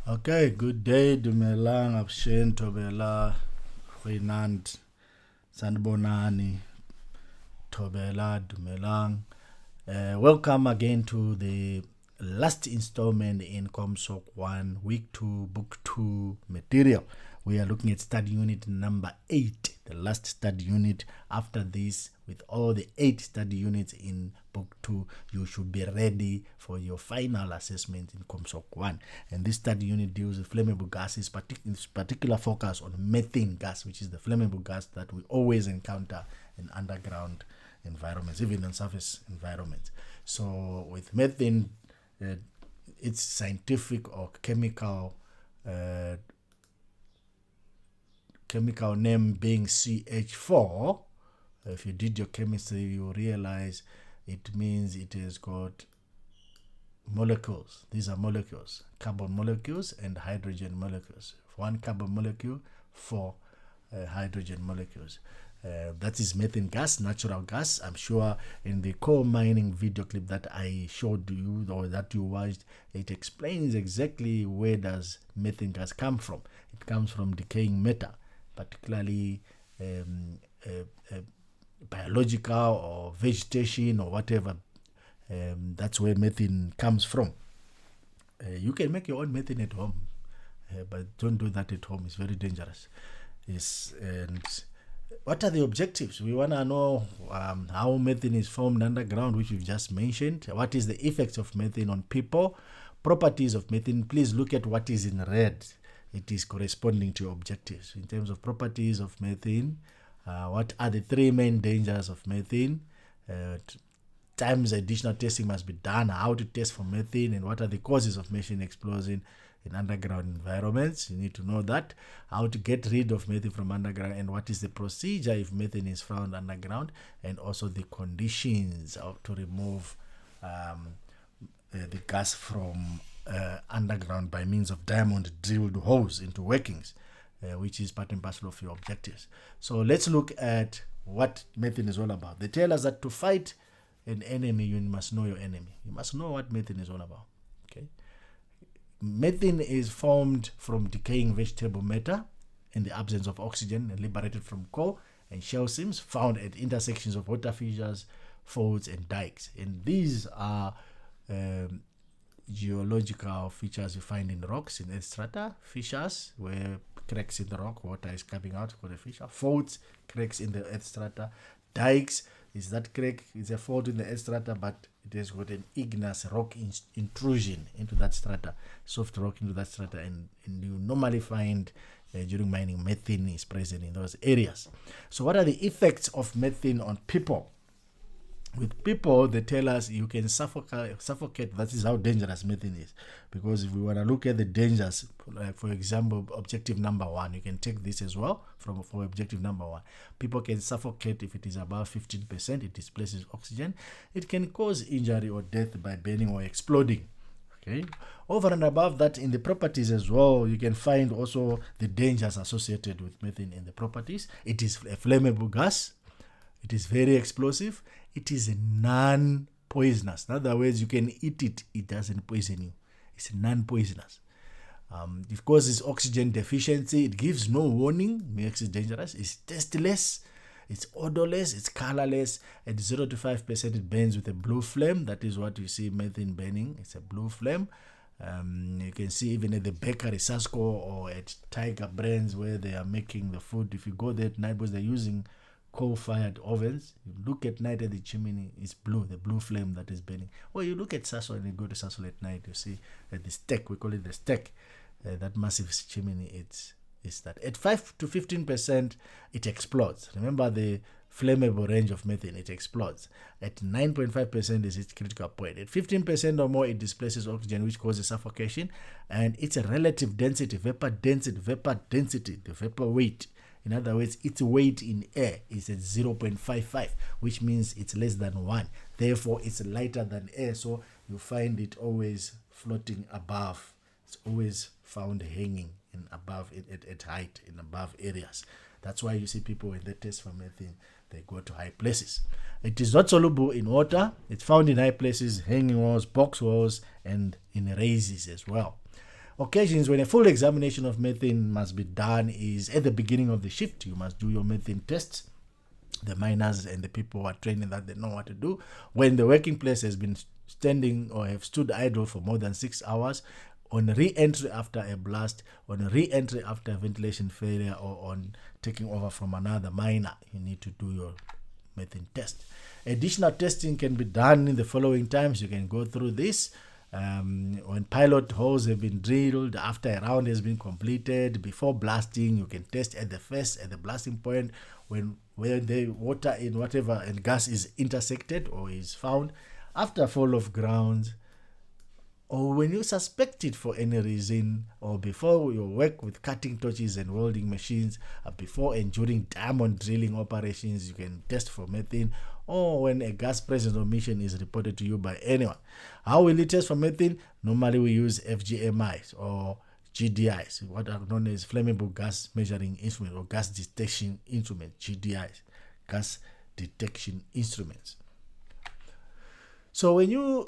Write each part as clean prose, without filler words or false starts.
Okay, good day, Dumelang, Abshen, Tobela, Renand, Sanbonani, Tobela, Dumelang. Welcome again to the last installment in ComSoc 1, Week 2, Book 2 material. We are looking at study unit number 8, the last study unit. After this, with all the 8 study units in Book 2, you should be ready for your final assessment in ComSoc 1. And this study unit deals with flammable gases, particular focus on methane gas, which is the flammable gas that we always encounter in underground environments, even in surface environments. So with methane, its scientific or chemical name being CH4. If you did your chemistry, you realize it means it has got molecules. These are molecules, carbon molecules and hydrogen molecules. 1 carbon molecule, 4 hydrogen molecules. That is methane gas, natural gas. I'm sure in the coal mining video clip that I showed you or that you watched, it explains exactly where does methane gas come from. It comes from decaying matter, particularly biological or vegetation or whatever. That's where methane comes from. You can make your own methane at home, but don't do that at home. It's very dangerous. And what are the objectives? We want to know how methane is formed underground, which we've just mentioned. What is the effects of methane on people? Properties of methane. Please look at what is in red. It is corresponding to your objectives. In terms of properties of methane, what are the 3 main dangers of methane? Times additional testing must be done, how to test for methane, and what are the causes of methane explosion in underground environments. You need to know that, how to get rid of methane from underground, and what is the procedure if methane is found underground, and also the conditions to remove the gas from underground by means of diamond drilled holes into workings, which is part and parcel of your objectives. So let's look at what methane is all about. They tell us that to fight an enemy, you must know your enemy. You must know what methane is all about. Okay. Methane is formed from decaying vegetable matter in the absence of oxygen and liberated from coal and shell seams found at intersections of water fissures, faults, and dikes. And these are geological features you find in rocks, in earth strata, fissures where cracks in the rock, water is coming out for the fissure, faults, cracks in the earth strata, dikes. Is that crack? It's a fault in the earth strata, but it has got an igneous rock intrusion into that strata, soft rock into that strata, and you normally find during mining methane is present in those areas. So what are the effects of methane on people? With people, they tell us you can suffocate. That is how dangerous methane is. Because if we want to look at the dangers, like for example, objective number 1, you can take this as well for objective number 1. People can suffocate if it is above 15%. It displaces oxygen. It can cause injury or death by burning or exploding. Okay. Over and above that, in the properties as well, you can find also the dangers associated with methane in the properties. It is a flammable gas. It is very explosive. It is non-poisonous. In other words, you can eat it. It doesn't poison you. It's non-poisonous. It causes oxygen deficiency. It gives no warning. Makes it dangerous. It's tasteless. It's odorless. It's colorless. At 0 to 5%, it burns with a blue flame. That is what you see methane burning. It's a blue flame. You can see even at the bakery, Sasco, or at Tiger Brands where they are making the food. If you go there at night, because they're using coal-fired ovens, you look at night at the chimney, it's blue, the blue flame that is burning. Or you look at Sasol and you go to Sasol at night, you see at the stack, we call it the stack, that massive chimney, it's that. At 5 to 15%, it explodes. Remember the flammable range of methane, it explodes. At 9.5% is its critical point. At 15% or more, it displaces oxygen, which causes suffocation, and it's a relative density, vapor density, the vapor weight. In other words, its weight in air is at 0.55, which means it's less than 1. Therefore, it's lighter than air, so you find it always floating above. It's always found hanging in above at height in above areas. That's why you see people when they test for methane, they go to high places. It is not soluble in water. It's found in high places, hanging walls, box walls, and in raises as well. occasions when a full examination of methane must be done is at the beginning of the shift. You must do your methane tests. The miners and the people who are training that they know what to do. When the working place has been standing or have stood idle for more than 6 hours, on re-entry after a blast, on re-entry after a ventilation failure, or on taking over from another miner, you need to do your methane test. Additional testing can be done in the following times. You can go through this. When pilot holes have been drilled, after a round has been completed, before blasting, you can test at the blasting point, where the water in whatever and gas is intersected or is found, after fall of ground, or when you suspect it for any reason, or before you work with cutting torches and welding machines, before and during diamond drilling operations, you can test for methane, or when a gas presence or emission is reported to you by anyone. How will you test for methane? Normally we use FGMIs or GDIs, what are known as flammable gas measuring instruments or gas detection instruments, GDIs, gas detection instruments. So when you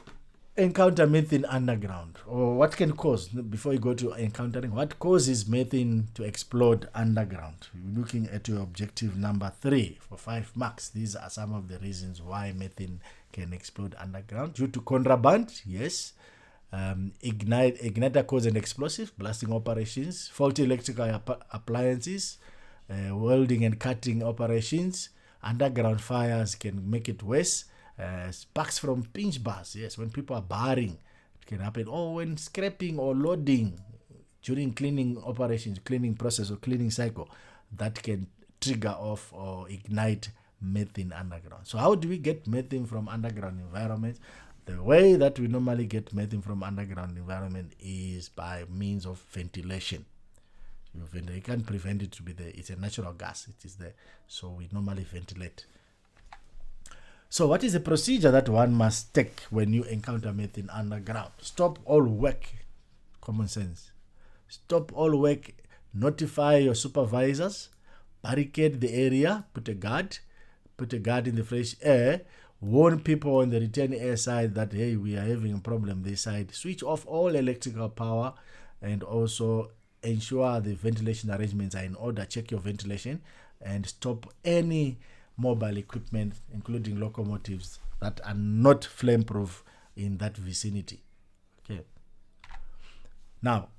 encounter methane underground, or what can cause, before you go to encountering, what causes methane to explode underground? You're looking at your objective number 3 for 5 marks. These are some of the reasons why methane can explode underground. Due to contraband, yes. Igniter cause and explosive, blasting operations, faulty electrical appliances, welding and cutting operations. Underground fires can make it worse. Sparks from pinch bars, yes, when people are barring, it can happen. Or when scraping or loading during cleaning operations, cleaning process or cleaning cycle, that can trigger off or ignite methane underground. So how do we get methane from underground environments? The way that we normally get methane from underground environment is by means of ventilation. You can't prevent it to be there. It's a natural gas. It is there. So we normally ventilate. So what is the procedure that one must take when you encounter methane underground? Stop all work. Common sense. Stop all work. Notify your supervisors. Barricade the area. Put a guard in the fresh air. Warn people on the return air side that, hey, we are having a problem this side. Switch off all electrical power, and also ensure the ventilation arrangements are in order. Check your ventilation and stop any mobile equipment, including locomotives, that are not flame-proof in that vicinity. Okay. Now,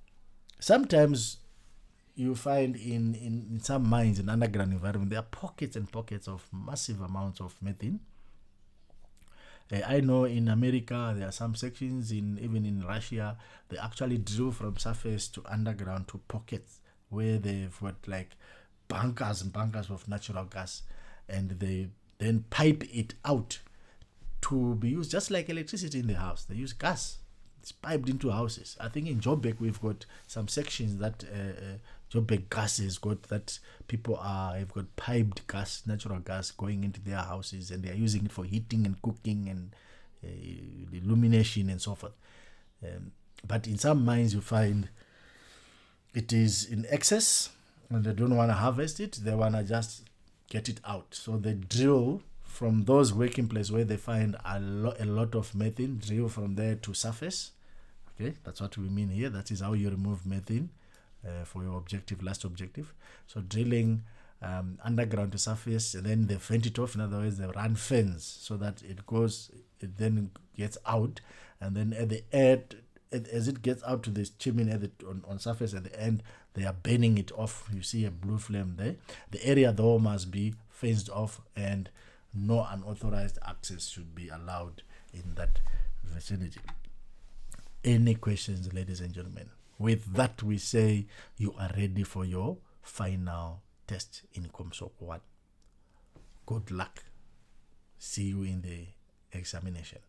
sometimes you find in some mines in underground environment, there are pockets and pockets of massive amounts of methane. I know in America there are some sections, even in Russia, they actually drill from surface to underground to pockets where they've got like bunkers and bunkers of natural gas, and they then pipe it out to be used just like electricity in the house. They use gas. It's piped into houses. I think in Joburg we've got some sections that Joburg gas has got, that people have got piped gas, natural gas going into their houses, and they are using it for heating and cooking and illumination and so forth. But in some mines you find it is in excess and they don't want to harvest it. They want to just get it out. So they drill from those working places where they find a lot of methane, drill from there to surface. Okay, that's what we mean here. That is how you remove methane for your last objective. So drilling underground to surface, and then they vent it off. In other words, they run fans so that it then gets out, and then at the end, as it gets out to this chimney on surface, at the end they are burning it off. You see a blue flame there. The area though must be fenced off, and no unauthorized access should be allowed in that vicinity. Any questions, ladies and gentlemen? With that, we say you are ready for your final test in COMSOC 1. Good luck. See you in the examination.